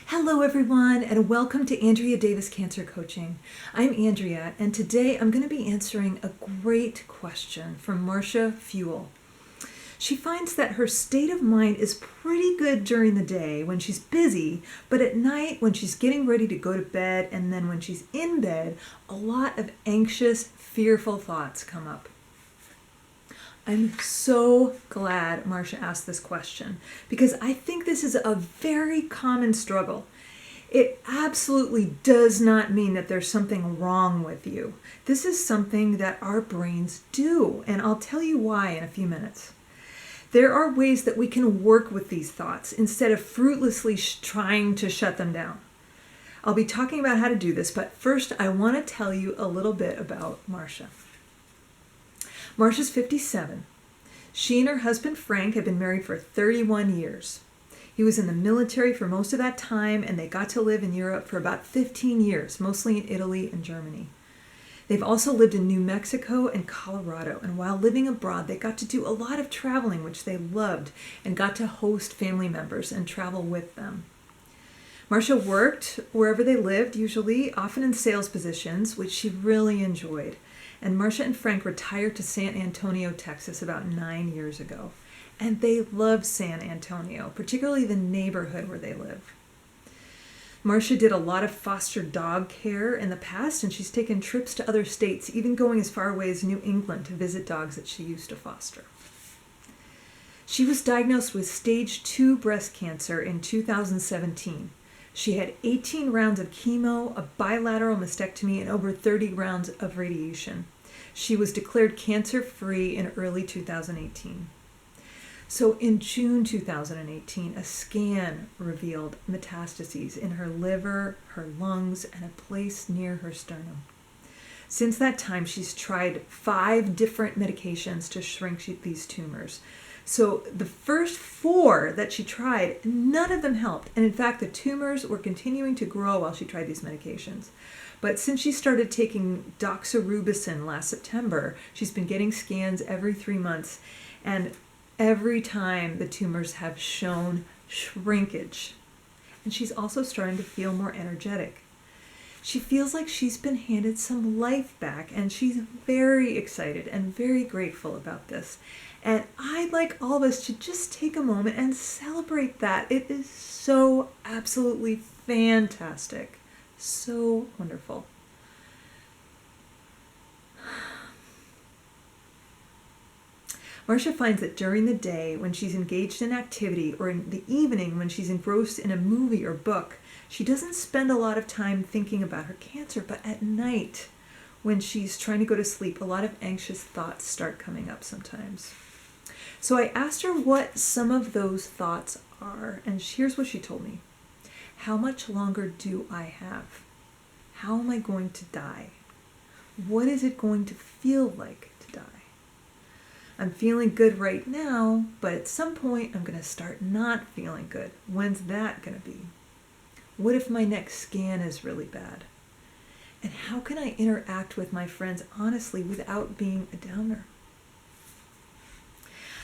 Hello, everyone, and welcome to Andrea Davis Cancer Coaching. I'm Andrea, and today I'm going to be answering a great question from Marcia Fuel. She finds that her state of mind is pretty good during the day when she's busy, but at night when she's getting ready to go to bed and then when she's in bed, a lot of anxious, fearful thoughts come up. I'm so glad Marcia asked this question because I think this is a very common struggle. It absolutely does not mean that there's something wrong with you. This is something that our brains do, and I'll tell you why in a few minutes. There are ways that we can work with these thoughts instead of fruitlessly trying to shut them down. I'll be talking about how to do this, but first I want to tell you a little bit about Marcia. Marcia's 57. She and her husband Frank have been married for 31 years. He was in the military for most of that time, and they got to live in Europe for about 15 years, mostly in Italy and Germany. They've also lived in New Mexico and Colorado, and while living abroad, they got to do a lot of traveling, which they loved, and got to host family members and travel with them. Marcia worked wherever they lived, usually, often in sales positions, which she really enjoyed. And Marcia and Frank retired to San Antonio, Texas about 9 years ago. And they love San Antonio, particularly the neighborhood where they live. Marcia did a lot of foster dog care in the past, and she's taken trips to other states, even going as far away as New England to visit dogs that she used to foster. She was diagnosed with stage 2 breast cancer in 2017. She had 18 rounds of chemo, a bilateral mastectomy, and over 30 rounds of radiation. She was declared cancer-free in early 2018. So in June 2018, a scan revealed metastases in her liver, her lungs, and a place near her sternum. Since that time, she's tried 5 different medications to shrink these tumors. So the first 4 that she tried, none of them helped. And in fact, the tumors were continuing to grow while she tried these medications. But since she started taking doxorubicin last September, she's been getting scans every 3 months. And every time the tumors have shown shrinkage. And she's also starting to feel more energetic. She feels like she's been handed some life back, and she's very excited and very grateful about this. And I'd like all of us to just take a moment and celebrate that. It is so absolutely fantastic. So wonderful. Marcia finds that during the day, when she's engaged in activity, or in the evening when she's engrossed in a movie or book, she doesn't spend a lot of time thinking about her cancer, but at night, when she's trying to go to sleep, a lot of anxious thoughts start coming up sometimes. So I asked her what some of those thoughts are, and here's what she told me. How much longer do I have? How am I going to die? What is it going to feel like to die? I'm feeling good right now, but at some point I'm going to start not feeling good. When's that going to be? What if my next scan is really bad? And how can I interact with my friends honestly without being a downer?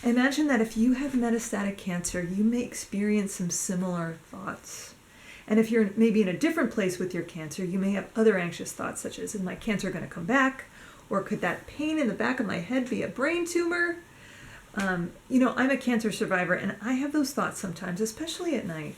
Imagine that if you have metastatic cancer, you may experience some similar thoughts. And if you're maybe in a different place with your cancer, you may have other anxious thoughts such as, is my cancer going to come back? Or could that pain in the back of my head be a brain tumor? I'm a cancer survivor, and I have those thoughts sometimes, especially at night.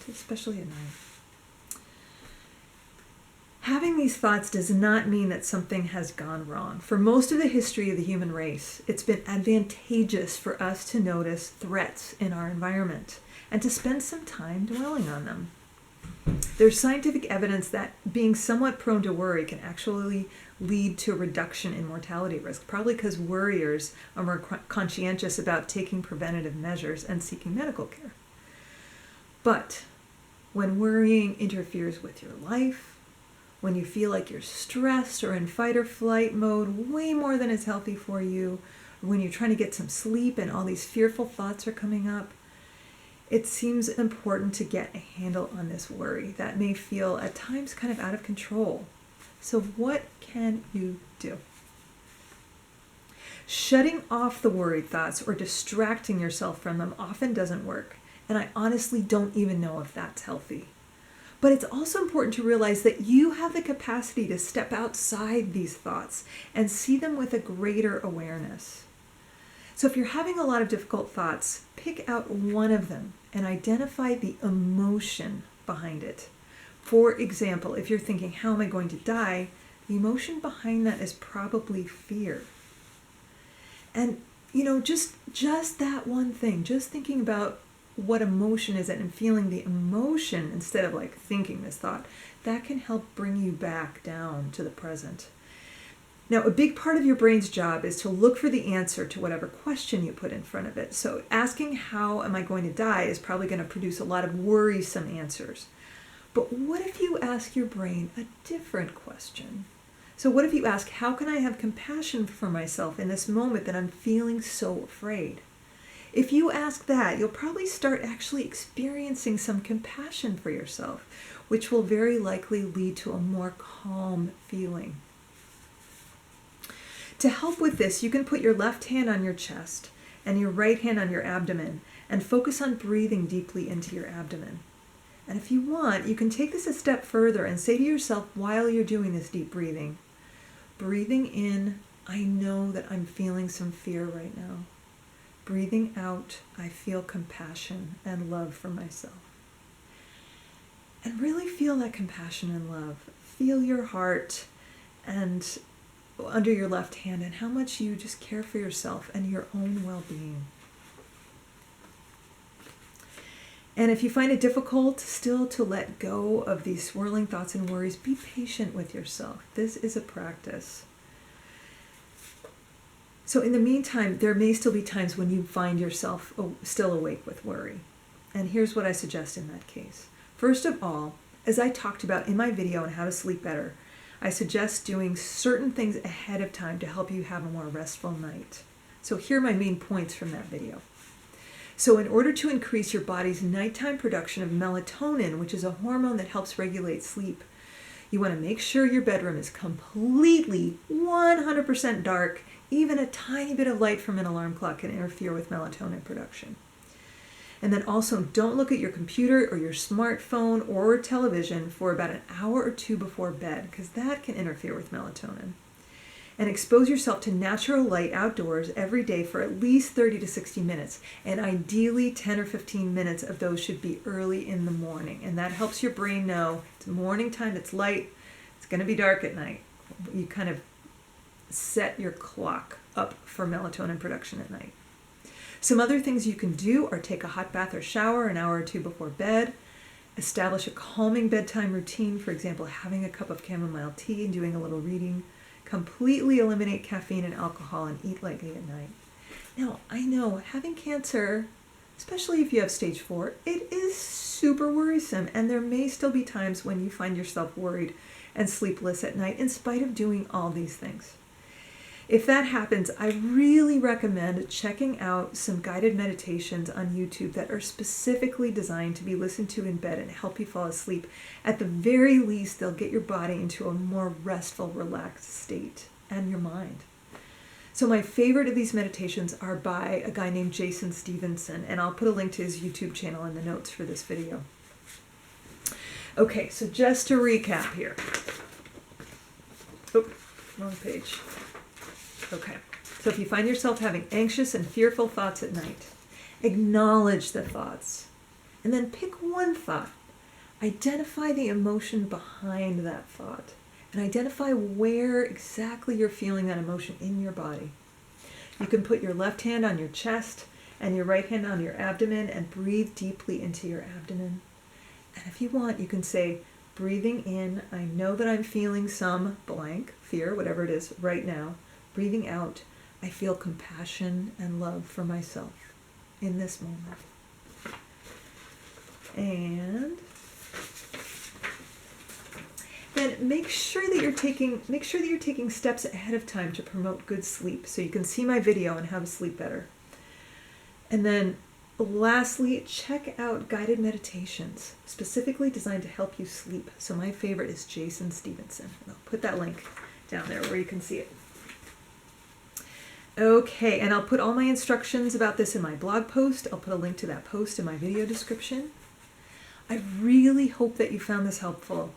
Having these thoughts does not mean that something has gone wrong. For most of the history of the human race, it's been advantageous for us to notice threats in our environment and to spend some time dwelling on them. There's scientific evidence that being somewhat prone to worry can actually lead to a reduction in mortality risk, probably because worriers are more conscientious about taking preventative measures and seeking medical care. But when worrying interferes with your life, when you feel like you're stressed or in fight or flight mode way more than is healthy for you, or when you're trying to get some sleep and all these fearful thoughts are coming up, it seems important to get a handle on this worry that may feel at times kind of out of control. So what can you do? Shutting off the worried thoughts or distracting yourself from them often doesn't work, and I honestly don't even know if that's healthy. But it's also important to realize that you have the capacity to step outside these thoughts and see them with a greater awareness. So if you're having a lot of difficult thoughts, pick out one of them and identify the emotion behind it. For example, if you're thinking, how am I going to die? The emotion behind that is probably fear. And, just that one thing, just thinking about what emotion is it and feeling the emotion instead of like thinking this thought, that can help bring you back down to the present. Now, a big part of your brain's job is to look for the answer to whatever question you put in front of it. So asking how am I going to die is probably going to produce a lot of worrisome answers. But what if you ask your brain a different question? So what if you ask, how can I have compassion for myself in this moment that I'm feeling so afraid? If you ask that, you'll probably start actually experiencing some compassion for yourself, which will very likely lead to a more calm feeling. To help with this, you can put your left hand on your chest and your right hand on your abdomen and focus on breathing deeply into your abdomen. And if you want, you can take this a step further and say to yourself while you're doing this deep breathing in, I know that I'm feeling some fear right now. Breathing out, I feel compassion and love for myself. And really feel that compassion and love. Feel your heart and under your left hand and how much you just care for yourself and your own well-being. And if you find it difficult still to let go of these swirling thoughts and worries, be patient with yourself. This is a practice. So in the meantime, there may still be times when you find yourself still awake with worry. And here's what I suggest in that case. First of all, as I talked about in my video on how to sleep better, I suggest doing certain things ahead of time to help you have a more restful night. So here are my main points from that video. So in order to increase your body's nighttime production of melatonin, which is a hormone that helps regulate sleep, you want to make sure your bedroom is completely 100% dark. Even a tiny bit of light from an alarm clock can interfere with melatonin production. And then also don't look at your computer or your smartphone or television for about an hour or two before bed, because that can interfere with melatonin. And expose yourself to natural light outdoors every day for at least 30 to 60 minutes. And ideally 10 or 15 minutes of those should be early in the morning. And that helps your brain know it's morning time, it's light, it's going to be dark at night. You kind of set your clock up for melatonin production at night. Some other things you can do are take a hot bath or shower an hour or two before bed, establish a calming bedtime routine, for example, having a cup of chamomile tea and doing a little reading, completely eliminate caffeine and alcohol, and eat lightly at night. Now, I know having cancer, especially if you have stage 4, it is super worrisome, and there may still be times when you find yourself worried and sleepless at night in spite of doing all these things. If that happens, I really recommend checking out some guided meditations on YouTube that are specifically designed to be listened to in bed and help you fall asleep. At the very least, they'll get your body into a more restful, relaxed state, and your mind. So my favorite of these meditations are by a guy named Jason Stevenson, and I'll put a link to his YouTube channel in the notes for this video. Okay, so just to recap here. Oop, wrong page. Okay, so if you find yourself having anxious and fearful thoughts at night, acknowledge the thoughts, and then pick one thought. Identify the emotion behind that thought, and identify where exactly you're feeling that emotion in your body. You can put your left hand on your chest and your right hand on your abdomen and breathe deeply into your abdomen. And if you want, you can say, breathing in, I know that I'm feeling some blank, fear, whatever it is, right now. Breathing out, I feel compassion and love for myself in this moment. And then make sure that you're taking steps ahead of time to promote good sleep, so you can see my video on how to sleep better. And then lastly, check out guided meditations specifically designed to help you sleep. So my favorite is Jason Stevenson. I'll put that link down there where you can see it. Okay, and I'll put all my instructions about this in my blog post. I'll put a link to that post in my video description. I really hope that you found this helpful.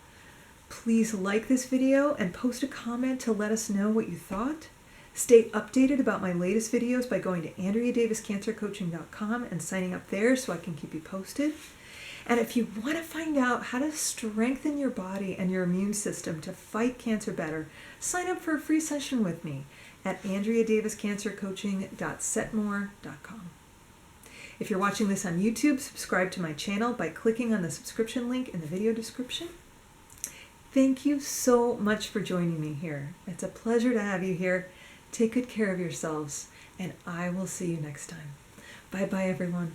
Please like this video and post a comment to let us know what you thought. Stay updated about my latest videos by going to AndreaDavisCancerCoaching.com and signing up there so I can keep you posted. And if you want to find out how to strengthen your body and your immune system to fight cancer better, sign up for a free session with me at AndreaDavisCancerCoaching.setmore.com. If you're watching this on YouTube, subscribe to my channel by clicking on the subscription link in the video description. Thank you so much for joining me here. It's a pleasure to have you here. Take good care of yourselves, and I will see you next time. Bye-bye, everyone.